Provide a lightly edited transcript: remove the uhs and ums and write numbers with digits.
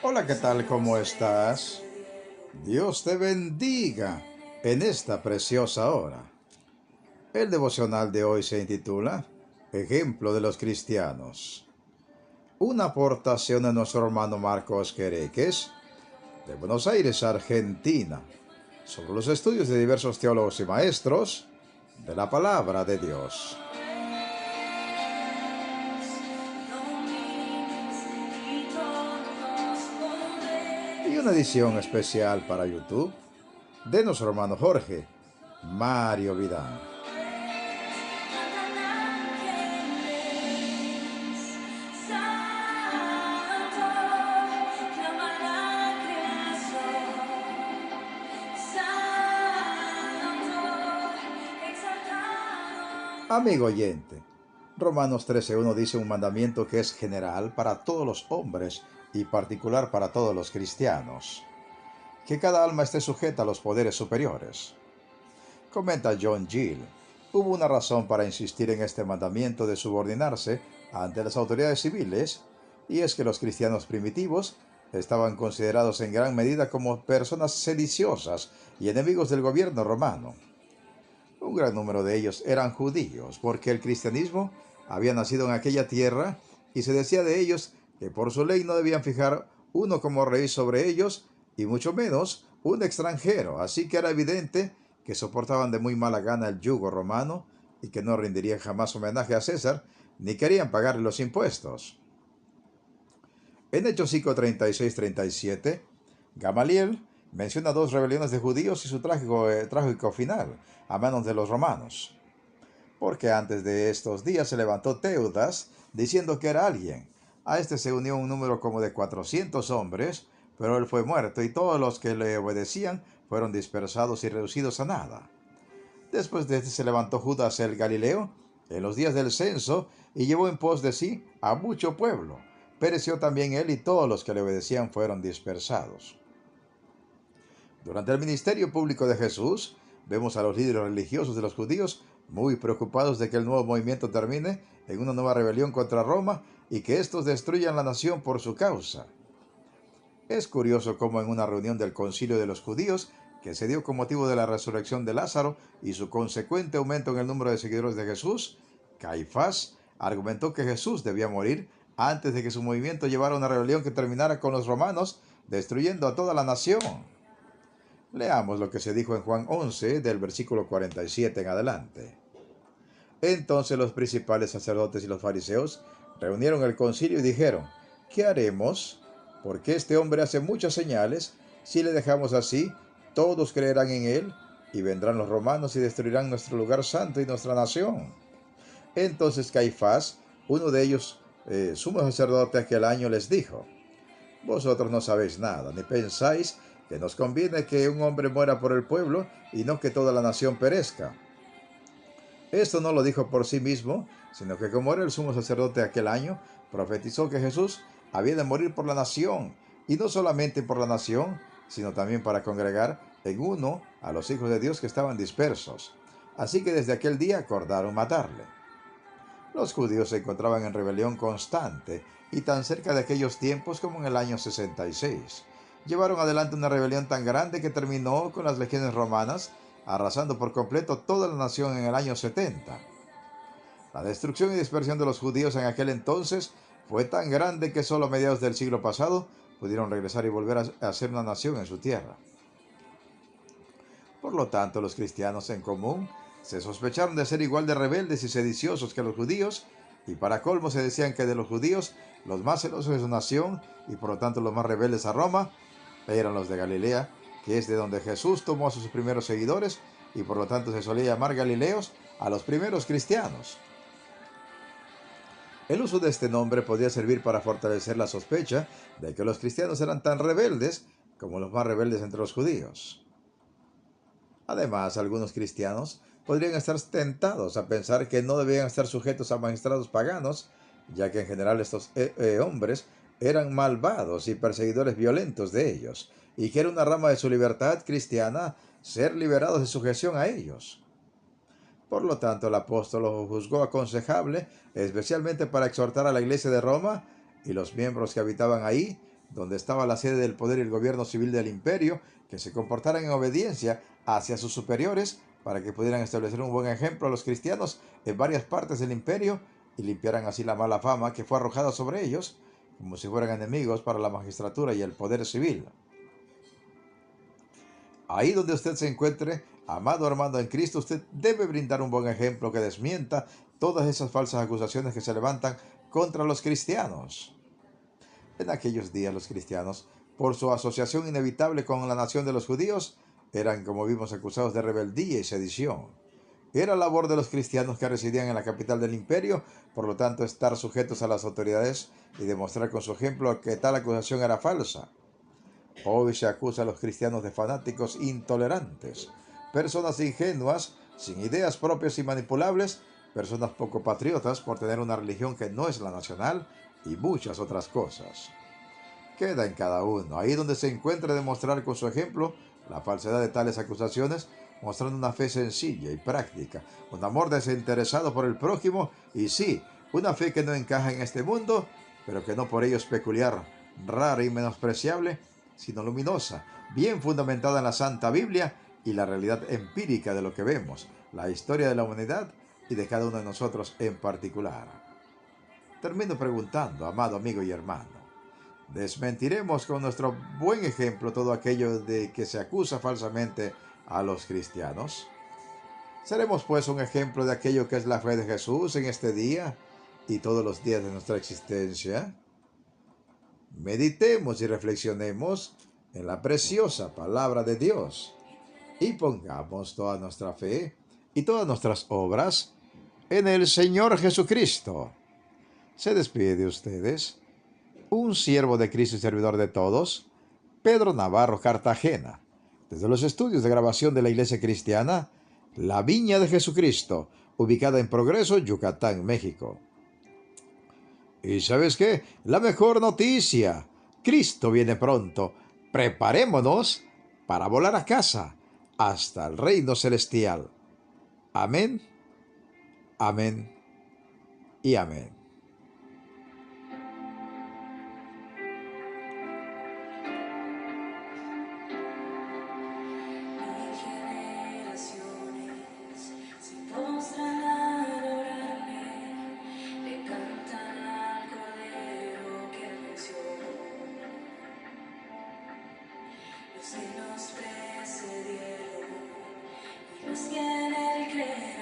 Hola, ¿qué tal? ¿Cómo estás? Dios te bendiga en esta preciosa hora. El devocional de hoy se intitula Ejemplo de los cristianos. Una aportación de nuestro hermano Marcos Quereques, de Buenos Aires, Argentina, sobre los estudios de diversos teólogos y maestros de la palabra de Dios. Y una edición especial para YouTube de nuestro hermano Jorge Mario Vidal. Amigo oyente, Romanos 13.1 dice un mandamiento que es general para todos los hombres y particular para todos los cristianos, que cada alma esté sujeta a los poderes superiores. Comenta John Gill, hubo una razón para insistir en este mandamiento de subordinarse ante las autoridades civiles, y es que los cristianos primitivos estaban considerados en gran medida como personas sediciosas y enemigos del gobierno romano. Un gran número de ellos eran judíos, porque el cristianismo había nacido en aquella tierra y se decía de ellos que por su ley no debían fijar uno como rey sobre ellos, y mucho menos un extranjero. Así que era evidente que soportaban de muy mala gana el yugo romano y que no rendirían jamás homenaje a César ni querían pagarle los impuestos. En Hechos 5:36-37, Gamaliel menciona dos rebeliones de judíos y su trágico final a manos de los romanos. Porque antes de estos días se levantó Teudas diciendo que era alguien. A este se unió un número como de 400 hombres, pero él fue muerto y todos los que le obedecían fueron dispersados y reducidos a nada. Después de este se levantó Judas el Galileo en los días del censo y llevó en pos de sí a mucho pueblo. Pereció también él y todos los que le obedecían fueron dispersados. Durante el ministerio público de Jesús, vemos a los líderes religiosos de los judíos muy preocupados de que el nuevo movimiento termine en una nueva rebelión contra Roma y que estos destruyan la nación por su causa. Es curioso cómo en una reunión del concilio de los judíos, que se dio con motivo de la resurrección de Lázaro y su consecuente aumento en el número de seguidores de Jesús, Caifás argumentó que Jesús debía morir antes de que su movimiento llevara a una rebelión que terminara con los romanos destruyendo a toda la nación. Leamos lo que se dijo en Juan 11, del versículo 47 en adelante. Entonces los principales sacerdotes y los fariseos reunieron el concilio y dijeron, ¿qué haremos? Porque este hombre hace muchas señales. Si le dejamos así, todos creerán en él, y vendrán los romanos y destruirán nuestro lugar santo y nuestra nación. Entonces Caifás, uno de ellos, sumo sacerdote aquel año, les dijo, vosotros no sabéis nada, ni pensáis que nos conviene que un hombre muera por el pueblo y no que toda la nación perezca. Esto no lo dijo por sí mismo, sino que como era el sumo sacerdote aquel año, profetizó que Jesús había de morir por la nación, y no solamente por la nación, sino también para congregar en uno a los hijos de Dios que estaban dispersos. Así que desde aquel día acordaron matarle. Los judíos se encontraban en rebelión constante, y tan cerca de aquellos tiempos como en el año 66. Llevaron adelante una rebelión tan grande que terminó con las legiones romanas, arrasando por completo toda la nación en el año 70. La destrucción y dispersión de los judíos en aquel entonces fue tan grande que solo a mediados del siglo pasado pudieron regresar y volver a ser una nación en su tierra. Por lo tanto, los cristianos en común se sospecharon de ser igual de rebeldes y sediciosos que los judíos, y para colmo se decían que de los judíos los más celosos de su nación y por lo tanto los más rebeldes a Roma eran los de Galilea, que es de donde Jesús tomó a sus primeros seguidores, y por lo tanto se solía llamar Galileos a los primeros cristianos. El uso de este nombre podía servir para fortalecer la sospecha de que los cristianos eran tan rebeldes como los más rebeldes entre los judíos. Además, algunos cristianos podrían estar tentados a pensar que no debían estar sujetos a magistrados paganos, ya que en general estos hombres eran malvados y perseguidores violentos de ellos, y que era una rama de su libertad cristiana ser liberados de sujeción a ellos. Por lo tanto, el apóstol lo juzgó aconsejable, especialmente para exhortar a la iglesia de Roma y los miembros que habitaban ahí, donde estaba la sede del poder y el gobierno civil del imperio, que se comportaran en obediencia hacia sus superiores para que pudieran establecer un buen ejemplo a los cristianos en varias partes del imperio y limpiaran así la mala fama que fue arrojada sobre ellos, como si fueran enemigos para la magistratura y el poder civil. Ahí donde usted se encuentre, amado hermano en Cristo, usted debe brindar un buen ejemplo que desmienta todas esas falsas acusaciones que se levantan contra los cristianos. En aquellos días los cristianos, por su asociación inevitable con la nación de los judíos, eran, como vimos, acusados de rebeldía y sedición. Era labor de los cristianos que residían en la capital del imperio, por lo tanto, estar sujetos a las autoridades y demostrar con su ejemplo que tal acusación era falsa. Hoy se acusa a los cristianos de fanáticos intolerantes, personas ingenuas, sin ideas propias y manipulables, personas poco patriotas por tener una religión que no es la nacional y muchas otras cosas. Queda en cada uno, ahí donde se encuentre, demostrar con su ejemplo la falsedad de tales acusaciones, mostrando una fe sencilla y práctica, un amor desinteresado por el prójimo y sí, una fe que no encaja en este mundo, pero que no por ello es peculiar, rara y menospreciable, sino luminosa, bien fundamentada en la Santa Biblia y la realidad empírica de lo que vemos, la historia de la humanidad y de cada uno de nosotros en particular. Termino preguntando, amado amigo y hermano, ¿desmentiremos con nuestro buen ejemplo todo aquello de que se acusa falsamente a los cristianos? ¿Seremos pues un ejemplo de aquello que es la fe de Jesús en este día y todos los días de nuestra existencia? Meditemos y reflexionemos en la preciosa palabra de Dios y pongamos toda nuestra fe y todas nuestras obras en el Señor Jesucristo. Se despide de ustedes un siervo de Cristo y servidor de todos, Pedro Navarro Cartagena, desde los estudios de grabación de la Iglesia Cristiana, La Viña de Jesucristo, ubicada en Progreso, Yucatán, México. ¿Y sabes qué? La mejor noticia. Cristo viene pronto. Preparémonos para volar a casa, hasta el reino celestial. Amén, amén y amén. Generaciones se postran a adorarle, le cantan al Cordero que venció. Los que nos precedieron y los que en él creen.